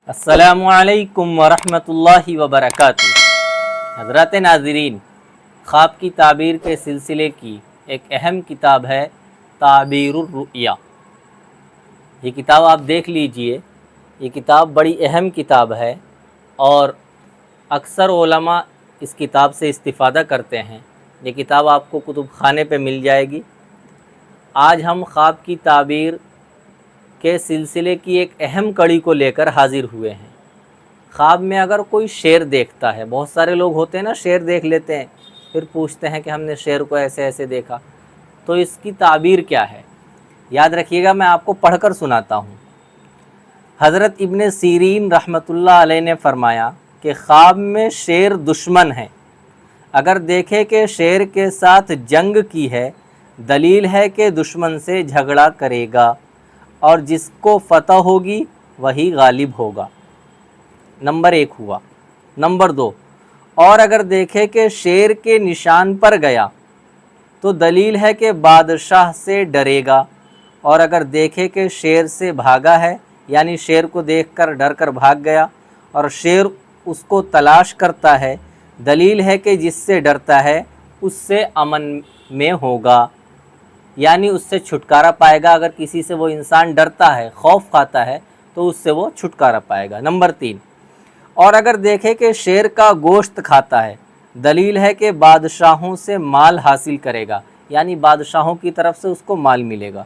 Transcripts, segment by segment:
अस्सलामु अलैकुम वरहमतुल्लाहि वबरकातुहू। हज़रत नाज़रीन, ख्वाब की ताबीर के सिलसिले की एक अहम किताब है ताबीरुर रुया। ये किताब आप देख लीजिए। ये किताब बड़ी अहम किताब है और अक्सर उलमा इस किताब से इस्तिफ़ादा करते हैं। ये किताब आपको कुतुब खाने पे मिल जाएगी। आज हम ख्वाब की ताबीर के सिलसिले की एक अहम कड़ी को लेकर हाजिर हुए हैं। ख्वाब में अगर कोई शेर देखता है, बहुत सारे लोग होते हैं ना, शेर देख लेते हैं फिर पूछते हैं कि हमने शेर को ऐसे ऐसे देखा, तो इसकी ताबीर क्या है। याद रखिएगा, मैं आपको पढ़कर सुनाता हूँ। हज़रत इब्न सीरीन रहमतुल्लाह अलैह ने फरमाया कि ख्वाब में शेर दुश्मन है। अगर देखे कि शेर के साथ जंग की है, दलील है कि दुश्मन से झगड़ा करेगा और जिसको फ़तह होगी वही गालिब होगा। नंबर 1 हुआ। नंबर 2, और अगर देखे कि शेर के निशान पर गया तो दलील है कि बादशाह से डरेगा, और अगर देखे कि शेर से भागा है, यानी शेर को देखकर डर कर भाग गया और शेर उसको तलाश करता है, दलील है कि जिससे डरता है उससे अमन में होगा, यानी उससे छुटकारा पाएगा। अगर किसी से वो इंसान डरता है, खौफ खाता है, तो उससे वो छुटकारा पाएगा। नंबर 3, और अगर देखे कि शेर का गोश्त खाता है, दलील है कि बादशाहों से माल हासिल करेगा, यानी बादशाहों की तरफ से उसको माल मिलेगा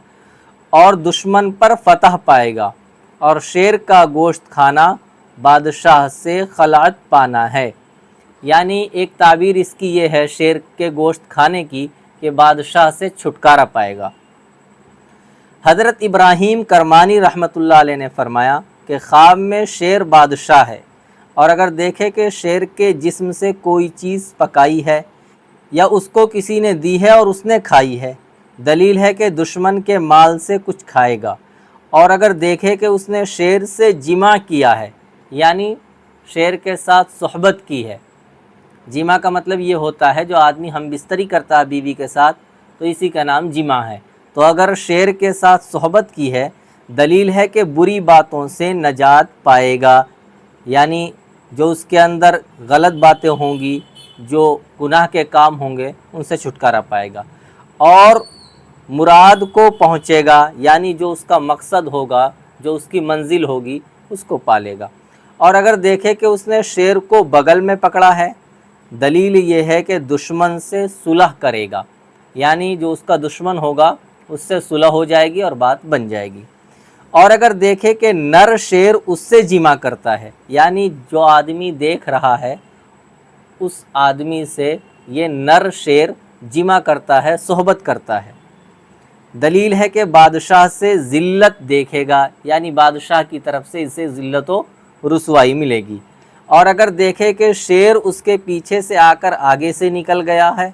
और दुश्मन पर फतह पाएगा। और शेर का गोश्त खाना बादशाह से खलात पाना है, यानी एक ताबीर इसकी ये है शेर के गोश्त खाने की कि बादशाह से छुटकारा पाएगा। हज़रत इब्राहीम करमानी रहमतुल्लाह अलैह ने फरमाया कि ख्वाब में शेर बादशाह है, और अगर देखे कि शेर के जिस्म से कोई चीज़ पकाई है या उसको किसी ने दी है और उसने खाई है, दलील है कि दुश्मन के माल से कुछ खाएगा। और अगर देखे कि उसने शेर से जिमा किया है, यानी शेर के साथ सोहबत की है। जिमा का मतलब ये होता है जो आदमी हम बिस्तरी करता है बीवी के साथ, तो इसी का नाम जिमा है। तो अगर शेर के साथ सोहबत की है, दलील है कि बुरी बातों से नजात पाएगा, यानी जो उसके अंदर गलत बातें होंगी, जो गुनाह के काम होंगे, उनसे छुटकारा पाएगा और मुराद को पहुँचेगा, यानी जो उसका मकसद होगा, जो उसकी मंजिल होगी, उसको पालेगा। और अगर देखे कि उसने शेर को बगल में पकड़ा है, दलील ये है कि दुश्मन से सुलह करेगा, यानी जो उसका दुश्मन होगा उससे सुलह हो जाएगी और बात बन जाएगी। और अगर देखे कि नर शेर उससे जिमा करता है, यानी जो आदमी देख रहा है उस आदमी से ये नर शेर जिमा करता है, सोहबत करता है, दलील है कि बादशाह से ज़िल्लत देखेगा, यानी बादशाह की तरफ से इसे ज़िल्लत व रुसवाई मिलेगी। और अगर देखे कि शेर उसके पीछे से आकर आगे से निकल गया है,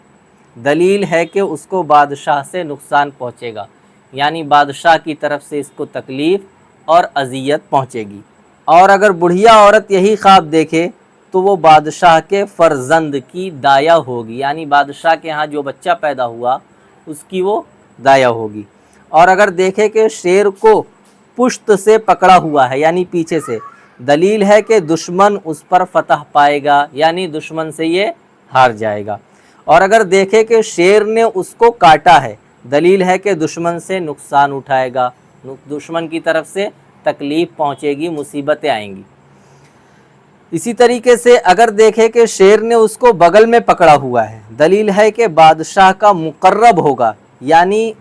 दलील है कि उसको बादशाह से नुकसान पहुँचेगा, यानी बादशाह की तरफ से इसको तकलीफ़ और अज़ियत पहुँचेगी। और अगर बुढ़िया औरत यही ख्वाब देखे तो वो बादशाह के फ़र्जंद की दाया होगी, यानी बादशाह के यहाँ जो बच्चा पैदा हुआ उसकी वो दाया होगी। और अगर देखे कि शेर को पुश्त से पकड़ा हुआ है, यानी पीछे से, दलील है कि दुश्मन उस पर फतह पाएगा, यानी दुश्मन से ये हार जाएगा। और अगर देखे कि शेर ने उसको काटा है, दलील है कि दुश्मन से नुकसान उठाएगा, दुश्मन की तरफ से तकलीफ़ पहुँचेगी, मुसीबतें आएंगी। इसी तरीके से अगर देखे कि शेर ने उसको बगल में पकड़ा हुआ है, दलील है कि बादशाह का मुकर्रब होगा, यानी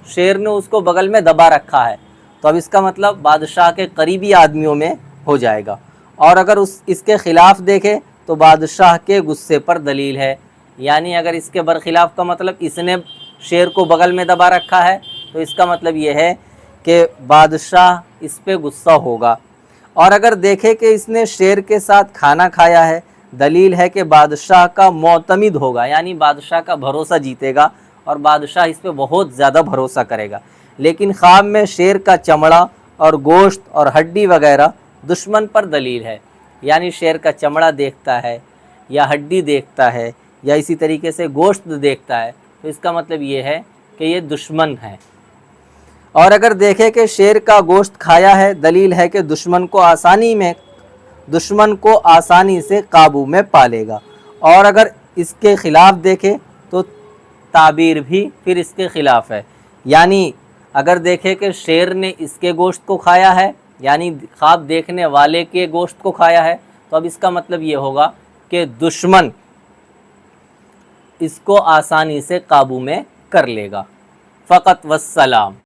शेर ने उसको बगल में दबा रखा है, तो अब इसका मतलब बादशाह के करीबी आदमियों में हो जाएगा। और अगर इसके ख़िलाफ़ देखे तो बादशाह के गुस्से पर दलील है, यानी अगर इसके बरखिलाफ़ का मतलब इसने शेर को बगल में दबा रखा है, तो इसका मतलब ये है कि बादशाह इस पे गुस्सा होगा। और अगर देखे कि इसने शेर के साथ खाना खाया है, दलील है कि बादशाह का मोतमिद होगा, यानी बादशाह का भरोसा जीतेगा और बादशाह इस पे बहुत ज़्यादा भरोसा करेगा। लेकिन ख्वाब में शेर का चमड़ा और गोश्त और हड्डी वगैरह दुश्मन पर दलील है, यानी शेर का चमड़ा देखता है या हड्डी देखता है या इसी तरीके से गोश्त देखता है, तो इसका मतलब ये है कि ये दुश्मन है। اور اگر دیکھے کہ شیر کا گوشت کھایا ہے، دلیل ہے کہ دشمن کو آسانی سے قابو میں پا لے گا۔ اور اگر اس کے خلاف دیکھے تو تعبیر بھی پھر اس کے خلاف ہے، یعنی اگر دیکھے کہ شیر نے اس کے گوشت کو کھایا ہے، یعنی خواب دیکھنے والے کے گوشت کو کھایا ہے، تو اب اس کا مطلب یہ ہوگا کہ دشمن اس کو آسانی سے قابو میں کر لے گا۔ فقط والسلام۔